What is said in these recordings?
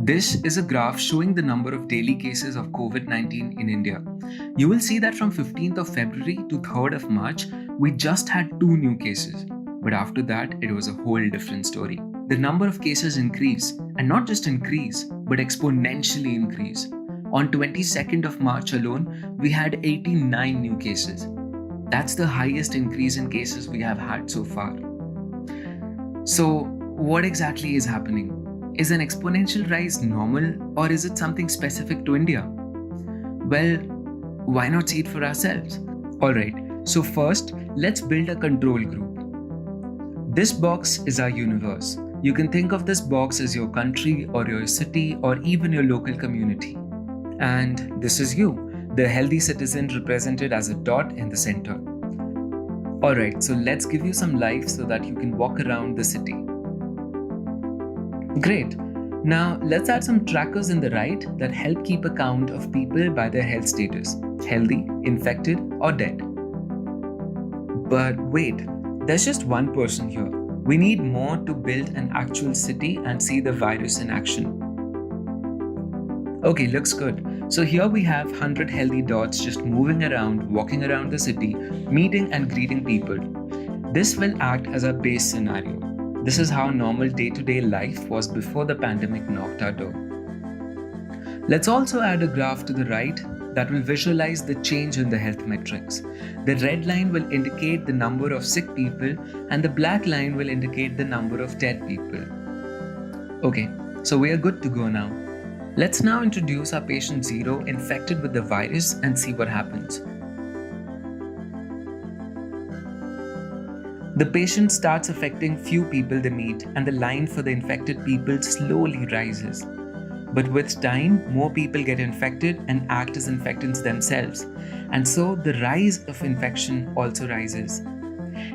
This is a graph showing the number of daily cases of COVID-19 in India. You will see that from 15th of February to 3rd of March, we just had 2 new cases. But after that, it was a whole different story. The number of cases increase, and not just increase, but exponentially increase. On 22nd of March alone, we had 89 new cases. That's the highest increase in cases we have had so far. So, what exactly is happening? Is an exponential rise normal, or is it something specific to India? Well, why not see it for ourselves? Alright, so first, let's build a control group. This box is our universe. You can think of this box as your country or your city or even your local community. And this is you, the healthy citizen represented as a dot in the center. Alright, so let's give you some life so that you can walk around the city. Great. Now let's add some trackers in the right that help keep account of people by their health status, healthy, infected, or dead. But wait, there's just one person here. We need more to build an actual city and see the virus in action. Okay, looks good. So here we have 100 healthy dots just moving around, walking around the city, meeting and greeting people. This will act as our base scenario. This is how normal day-to-day life was before the pandemic knocked our door. Let's also add a graph to the right that will visualize the change in the health metrics. The red line will indicate the number of sick people and the black line will indicate the number of dead people. Okay, so we are good to go now. Let's now introduce our patient 0 infected with the virus and see what happens. The patient starts affecting few people they meet and the line for the infected people slowly rises. But with time, more people get infected and act as infectants themselves. And so the rise of infection also rises.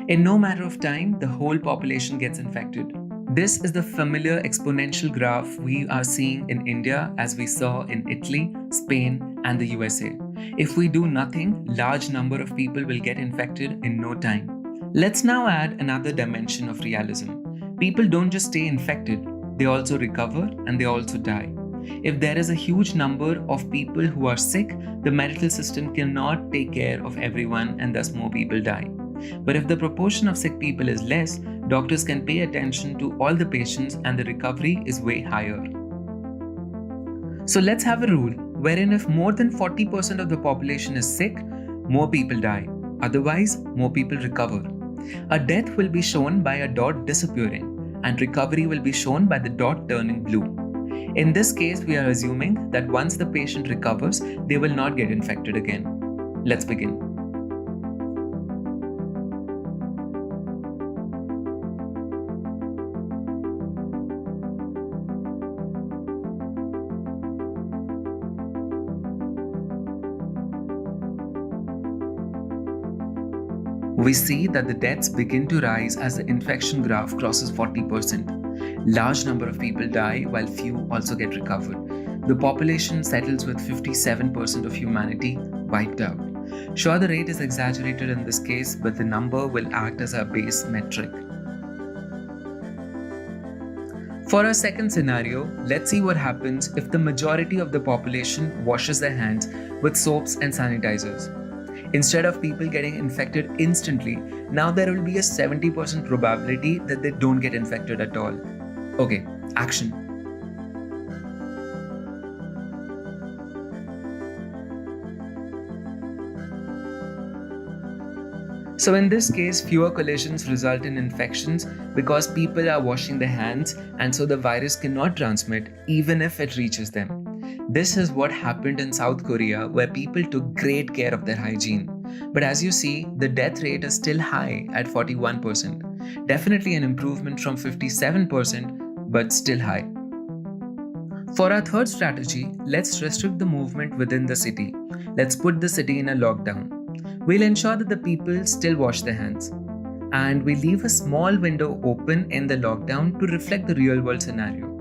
In no matter of time, the whole population gets infected. This is the familiar exponential graph we are seeing in India as we saw in Italy, Spain, and the USA. If we do nothing, large number of people will get infected in no time. Let's now add another dimension of realism. People don't just stay infected, they also recover and they also die. If there is a huge number of people who are sick, the medical system cannot take care of everyone and thus more people die. But if the proportion of sick people is less, doctors can pay attention to all the patients and the recovery is way higher. So let's have a rule wherein if more than 40% of the population is sick, more people die. Otherwise, more people recover. A death will be shown by a dot disappearing and recovery will be shown by the dot turning blue. In this case, we are assuming that once the patient recovers, they will not get infected again. Let's begin. We see that the deaths begin to rise as the infection graph crosses 40%. Large number of people die while few also get recovered. The population settles with 57% of humanity wiped out. Sure, the rate is exaggerated in this case, but the number will act as our base metric. For our second scenario, let's see what happens if the majority of the population washes their hands with soaps and sanitizers. Instead of people getting infected instantly, now there will be a 70% probability that they don't get infected at all. Okay, action. So in this case, fewer collisions result in infections because people are washing their hands and so the virus cannot transmit even if it reaches them. This is what happened in South Korea where people took great care of their hygiene. But as you see, the death rate is still high at 41%. Definitely an improvement from 57%, but still high. For our third strategy, let's restrict the movement within the city. Let's put the city in a lockdown. We'll ensure that the people still wash their hands. And we leave a small window open in the lockdown to reflect the real world scenario.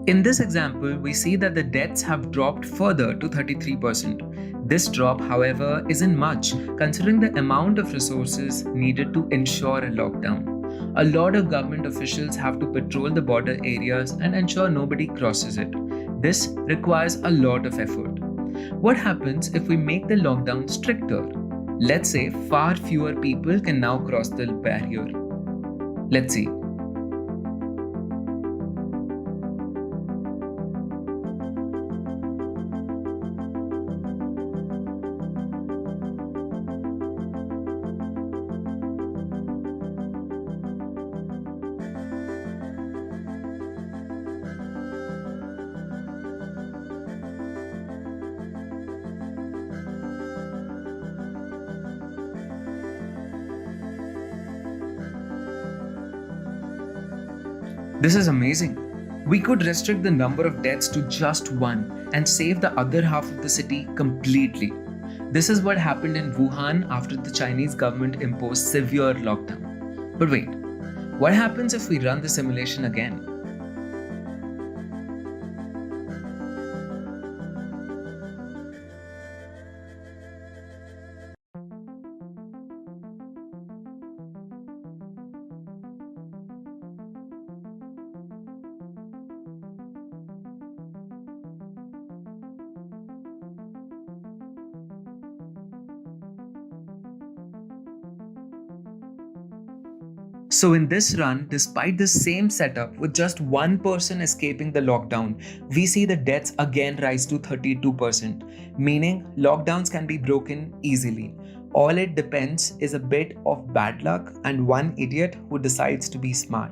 In this example, we see that the deaths have dropped further to 33%. This drop, however, isn't much considering the amount of resources needed to ensure a lockdown. A lot of government officials have to patrol the border areas and ensure nobody crosses it. This requires a lot of effort. What happens if we make the lockdown stricter? Let's say far fewer people can now cross the barrier. Let's see. This is amazing. We could restrict the number of deaths to just one and save the other half of the city completely. This is what happened in Wuhan after the Chinese government imposed severe lockdown. But wait, what happens if we run the simulation again? So in this run, despite the same setup with just one person escaping the lockdown, we see the deaths again rise to 32%, meaning lockdowns can be broken easily. All it depends is a bit of bad luck and one idiot who decides to be smart.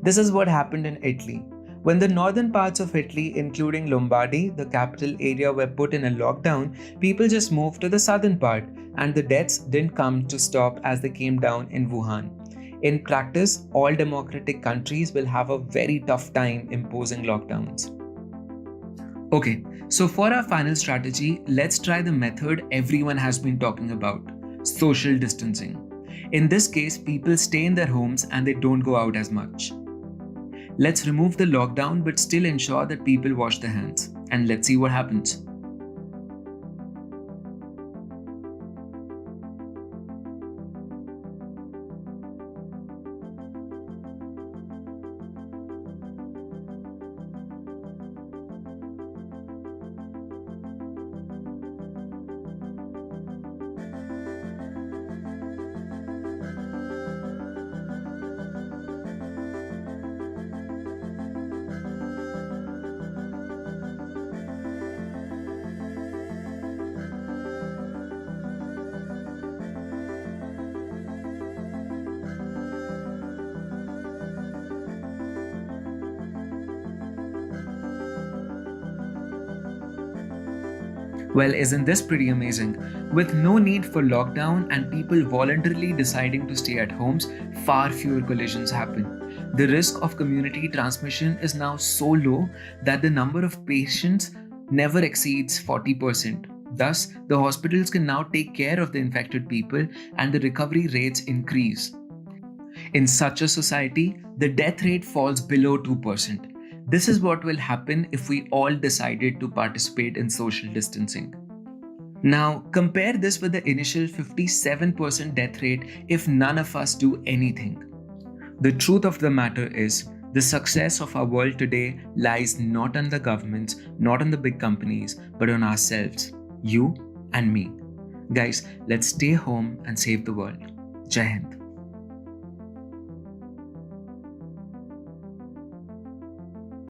This is what happened in Italy. When the northern parts of Italy, including Lombardy, the capital area, were put in a lockdown, people just moved to the southern part, and the deaths didn't come to stop as they came down in Wuhan. In practice, all democratic countries will have a very tough time imposing lockdowns. Okay, so for our final strategy, let's try the method everyone has been talking about: social distancing. In this case, people stay in their homes and they don't go out as much. Let's remove the lockdown but still ensure that people wash their hands. And let's see what happens. Well, isn't this pretty amazing? With no need for lockdown and people voluntarily deciding to stay at homes, far fewer collisions happen. The risk of community transmission is now so low that the number of patients never exceeds 40%. Thus, the hospitals can now take care of the infected people and the recovery rates increase. In such a society, the death rate falls below 2%. This is what will happen if we all decided to participate in social distancing. Now, compare this with the initial 57% death rate if none of us do anything. The truth of the matter is, the success of our world today lies not on the governments, not on the big companies, but on ourselves, you and me. Guys, let's stay home and save the world. Jai Hind.